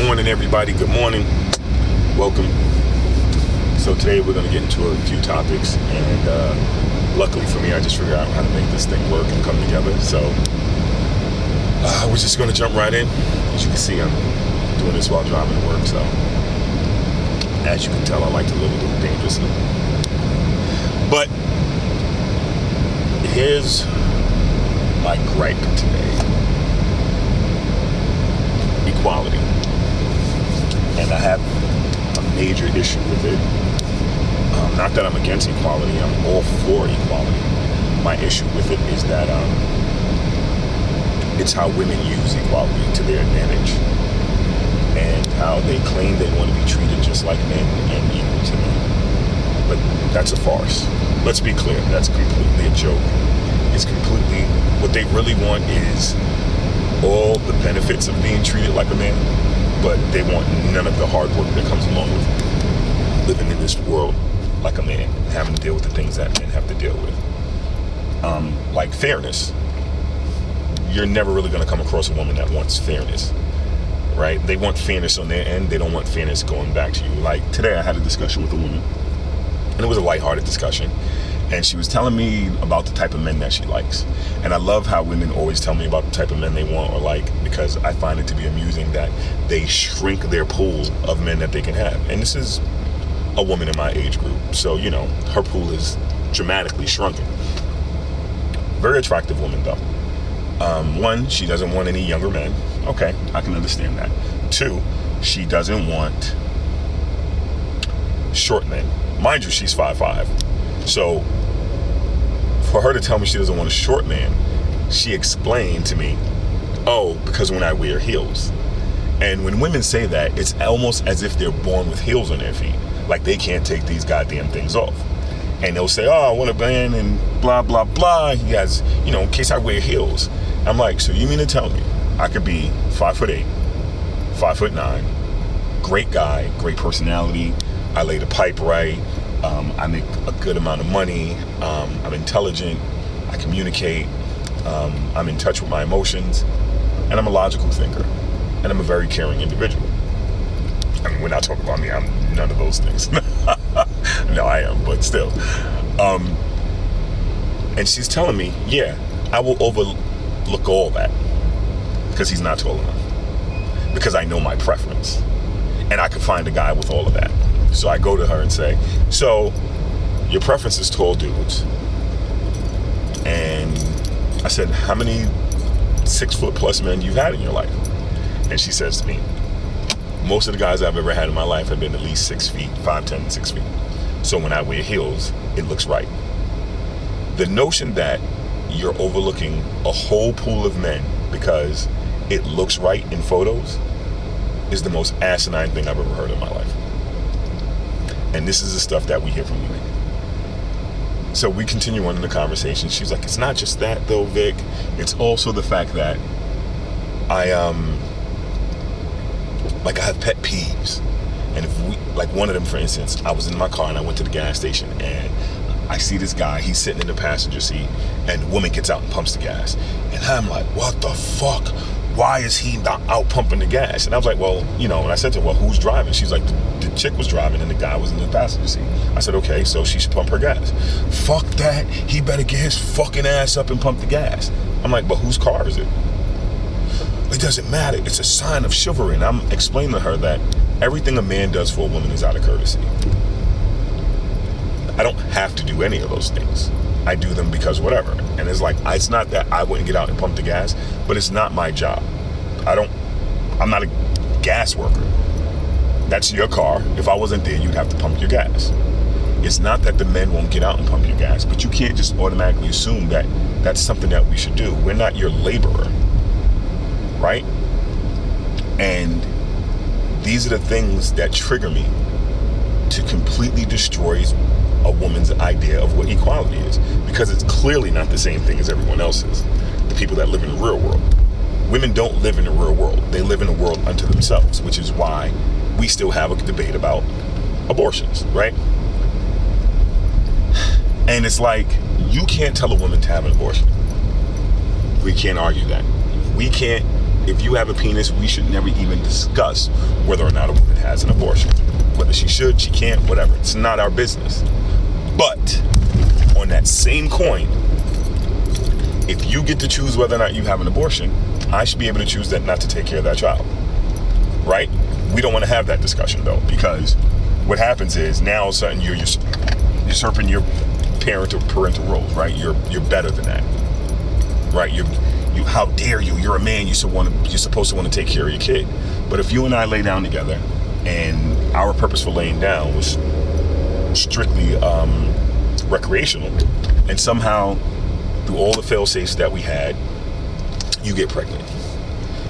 morning, everybody. Good morning. Welcome. So today we're going to get into a few topics, and luckily for me, I just figured out how to make this thing work and come together. So we're just going to jump right in. As you can see, I'm doing this while driving to work. So as you can tell, I like to live a little dangerously. But here's my gripe today. Equality. And I have a major issue with it. Not that I'm against equality, I'm all for equality. My issue with it is that it's how women use equality to their advantage, and how they claim they want to be treated just like men and equal to men. But that's a farce. Let's be clear, that's completely a joke. It's completely, what they really want is all the benefits of being treated like a man, but they want none of the hard work that comes along with living in this world like a man, and having to deal with the things that men have to deal with. Like fairness. You're never really going to come across a woman that wants fairness, right? They want fairness on their end. They don't want fairness going back to you. Like today I had a discussion with a woman, and it was a lighthearted discussion. And she was telling me about the type of men that she likes. And I love how women always tell me about the type of men they want or like, because I find it to be amusing that they shrink their pool of men that they can have. And this is a woman in my age group. So, you know, her pool is dramatically shrunken. Very attractive woman, though. One, she doesn't want any younger men. Okay, I can understand that. Two, she doesn't want short men. Mind you, she's 5'5". So for her to tell me she doesn't want a short man, she explained to me, oh, because when I wear heels. And when women say that, it's almost as if they're born with heels on their feet. Like they can't take these goddamn things off. And they'll say, oh, I want a man and blah, blah, blah. He has, you know, in case I wear heels. I'm like, so you mean to tell me I could be 5'8", 5'9", great guy, great personality. I lay the pipe right. I make a good amount of money. I'm intelligent. I communicate. I'm in touch with my emotions. And I'm a logical thinker. And I'm a very caring individual. I mean, we're not talking about me. I'm none of those things. No, I am, but still. And she's telling me, yeah, I will overlook all that because he's not tall enough. Because I know my preference. And I could find a guy with all of that. So I go to her and say, so your preference is tall dudes. And I said, how many 6 foot plus men you've had in your life? And she says to me, most of the guys I've ever had in my life have been at least 6 feet, 5'10", 6 feet. So when I wear heels, it looks right. The notion that you're overlooking a whole pool of men because it looks right in photos is the most asinine thing I've ever heard in my life. And this is the stuff that we hear from women. So we continue on in the conversation. She's like, it's not just that though, Vic. It's also the fact that I have pet peeves. And if we, like one of them, for instance, I was in my car and I went to the gas station and I see this guy, he's sitting in the passenger seat and the woman gets out and pumps the gas. And I'm like, what the fuck? Why is he not out pumping the gas? And I was like, well, you know, and I said to her, well, who's driving? She's like, the chick was driving and the guy was in the passenger seat. I said, okay, so she should pump her gas. Fuck that. He better get his fucking ass up and pump the gas. I'm like, but whose car is it? It doesn't matter. It's a sign of chivalry. And I'm explaining to her that everything a man does for a woman is out of courtesy. I don't have to do any of those things. I do them because whatever. And it's like, it's not that I wouldn't get out and pump the gas, but it's not my job. I'm not a gas worker. That's your car. If I wasn't there, you'd have to pump your gas. It's not that the men won't get out and pump your gas, but you can't just automatically assume that that's something that we should do. We're not your laborer, right? And these are the things that trigger me to completely destroy a woman's idea of what equality is, because it's clearly not the same thing as everyone else's. The people that live in the real world. Women don't live in the real world. They live in a world unto themselves, which is why we still have a debate about abortions, right? And it's like, you can't tell a woman to have an abortion. We can't argue that. We can't if you have a penis, we should never even discuss whether or not a woman has an abortion. Whether she should, she can't, whatever. It's not our business. But on that same coin, if you get to choose whether or not you have an abortion, I should be able to choose that not to take care of that child. Right? We don't want to have that discussion, though, because what happens is now all of a sudden you're usurping your parental roles, right? You're better than that, right? You how dare you? You're a man. You're supposed to want to take care of your kid. But if you and I lay down together, and our purpose for laying down was strictly recreational, and somehow through all the fail-safes that we had, you get pregnant.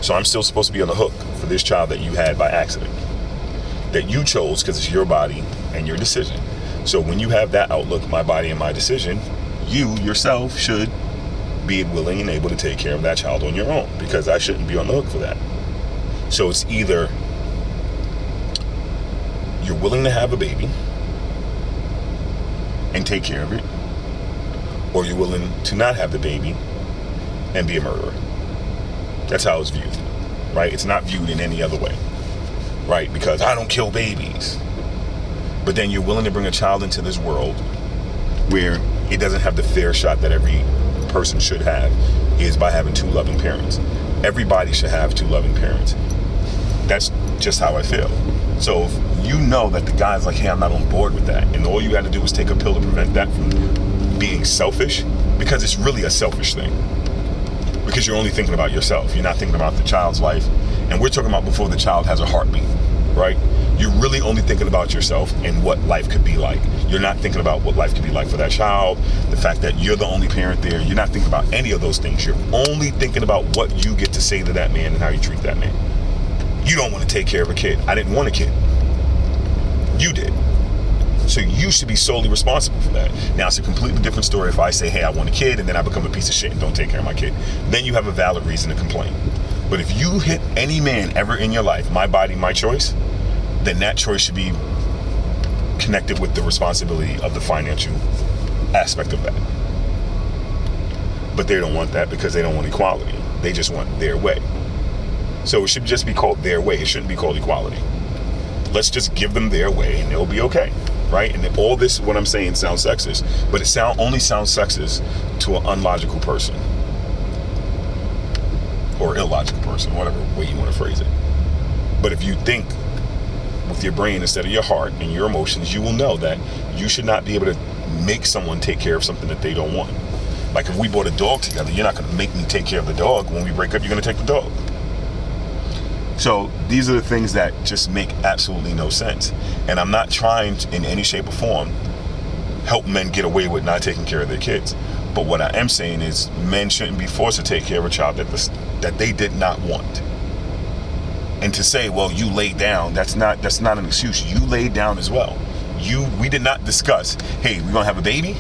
So I'm still supposed to be on the hook for this child that you had by accident, that you chose because it's your body and your decision. So when you have that outlook, my body and my decision, you yourself should be willing and able to take care of that child on your own, because I shouldn't be on the hook for that. So it's either you're willing to have a baby and take care of it, or you're willing to not have the baby and be a murderer. That's how it's viewed, right? It's not viewed in any other way, right? Because I don't kill babies. But then you're willing to bring a child into this world where it doesn't have the fair shot that every person should have, is by having two loving parents. Everybody should have two loving parents. That's just how I feel. So if you know that the guy's like, hey, I'm not on board with that, and all you got to do is take a pill to prevent that from being selfish, because it's really a selfish thing. Because you're only thinking about yourself. You're not thinking about the child's life. And we're talking about before the child has a heartbeat, right? You're really only thinking about yourself and what life could be like. You're not thinking about what life could be like for that child, the fact that you're the only parent there. You're not thinking about any of those things. You're only thinking about what you get to say to that man and how you treat that man. You don't want to take care of a kid. I didn't want a kid. You did. So you should be solely responsible for that. Now, it's a completely different story if I say, hey, I want a kid, and then I become a piece of shit and don't take care of my kid. Then you have a valid reason to complain. But if you hit any man ever in your life, my body, my choice, then that choice should be connected with the responsibility of the financial aspect of that. But they don't want that because they don't want equality. They just want their way. So it should just be called their way. It shouldn't be called equality. Let's just give them their way and they'll be okay, right? And all this, what I'm saying, sounds sexist, but it only sounds sexist to an unlogical person or illogical person, whatever way you want to phrase it. But if you think with your brain instead of your heart and your emotions, you will know that you should not be able to make someone take care of something that they don't want. Like if we bought a dog together, you're not going to make me take care of the dog. When we break up, you're going to take the dog. So these are the things that just make absolutely no sense. And I'm not trying to, in any shape or form, help men get away with not taking care of their kids. But what I am saying is men shouldn't be forced to take care of a child that they did not want. And to say, well, you laid down, that's not an excuse. You laid down as well. We did not discuss, hey, we're going to have a baby?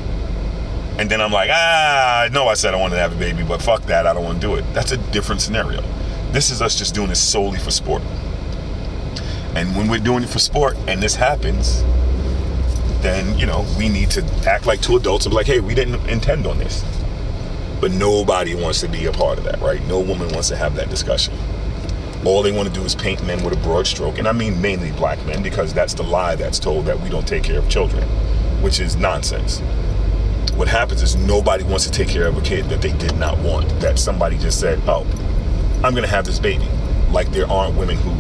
And then I'm like, I know I said I wanted to have a baby, but fuck that, I don't want to do it. That's a different scenario. This is us just doing this solely for sport. And when we're doing it for sport and this happens, then, we need to act like two adults and be like, hey, we didn't intend on this. But nobody wants to be a part of that, right? No woman wants to have that discussion. All they want to do is paint men with a broad stroke. And I mean mainly black men, because that's the lie that's told, that we don't take care of children, which is nonsense. What happens is nobody wants to take care of a kid that they did not want, that somebody just said, oh, I'm going to have this baby. Like there aren't women who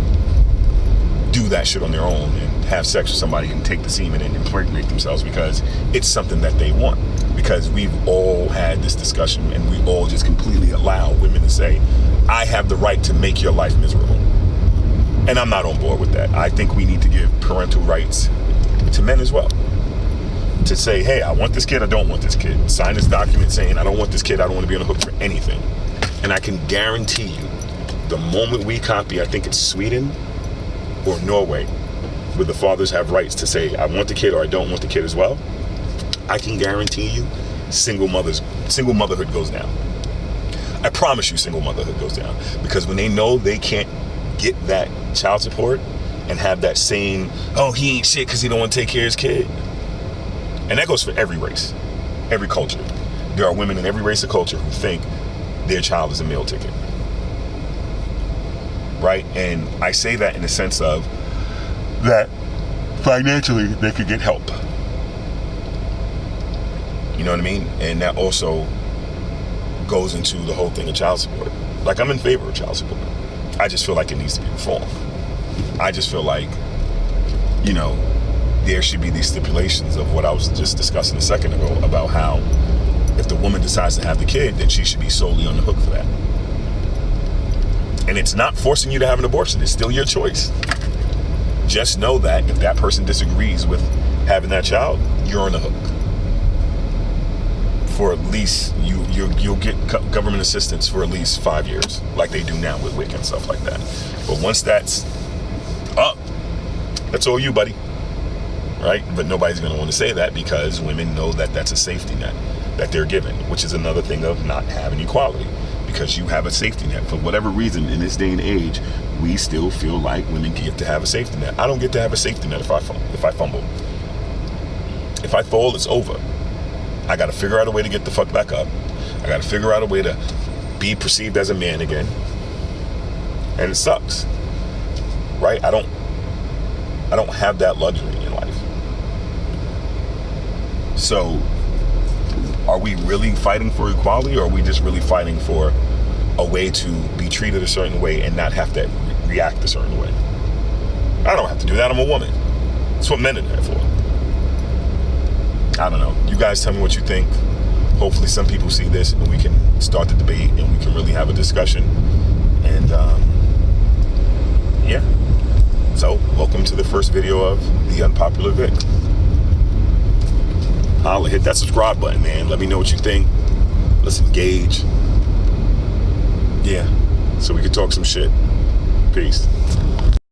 do that shit on their own and have sex with somebody and take the semen and impregnate themselves because it's something that they want. Because we've all had this discussion and we all just completely allow women to say, I have the right to make your life miserable. And I'm not on board with that. I think we need to give parental rights to men as well. To say, hey, I want this kid, I don't want this kid. Sign this document saying, I don't want this kid, I don't want to be on the hook for anything. And I can guarantee you, the moment we copy, I think it's Sweden or Norway, where the fathers have rights to say, I want the kid or I don't want the kid as well, I can guarantee you, single motherhood goes down. I promise you single motherhood goes down. Because when they know they can't get that child support and have that same, oh, he ain't shit because he don't want to take care of his kid. And that goes for every race, every culture. There are women in every race or culture who think their child is a meal ticket. right? And I say that in the sense of that financially they could get help. You know what I mean? And that also goes into the whole thing of child support. Like, I'm in favor of child support. I just feel like it needs to be reformed. I just feel like, you know, there should be these stipulations of what I was just discussing a second ago about how if the woman decides to have the kid, then she should be solely on the hook for that. And it's not forcing you to have an abortion. It's still your choice. Just know that if that person disagrees with having that child, you're on the hook. For at least, you'll get government assistance for at least 5 years, like they do now with WIC and stuff like that. But once that's up, that's all you, buddy. Right? But nobody's going to want to say that because women know that that's a safety net that they're given, which is another thing of not having equality. Because you have a safety net. For whatever reason, in this day and age, we still feel like women get to have a safety net. I don't get to have a safety net if I fumble. If I fall, it's over. I got to figure out a way to get the fuck back up. I got to figure out a way to be perceived as a man again. And it sucks. Right? I don't have that luxury in life. So, are we really fighting for equality, or are we just really fighting for a way to be treated a certain way and not have to react a certain way? I don't have to do that. I'm a woman. That's what men are there for. I don't know. You guys tell me what you think. Hopefully some people see this and we can start the debate and we can really have a discussion. And yeah. So, welcome to the first video of The Unpopular Vic. Holla, hit that subscribe button, man. Let me know what you think. Let's engage. Yeah. So we can talk some shit. Peace.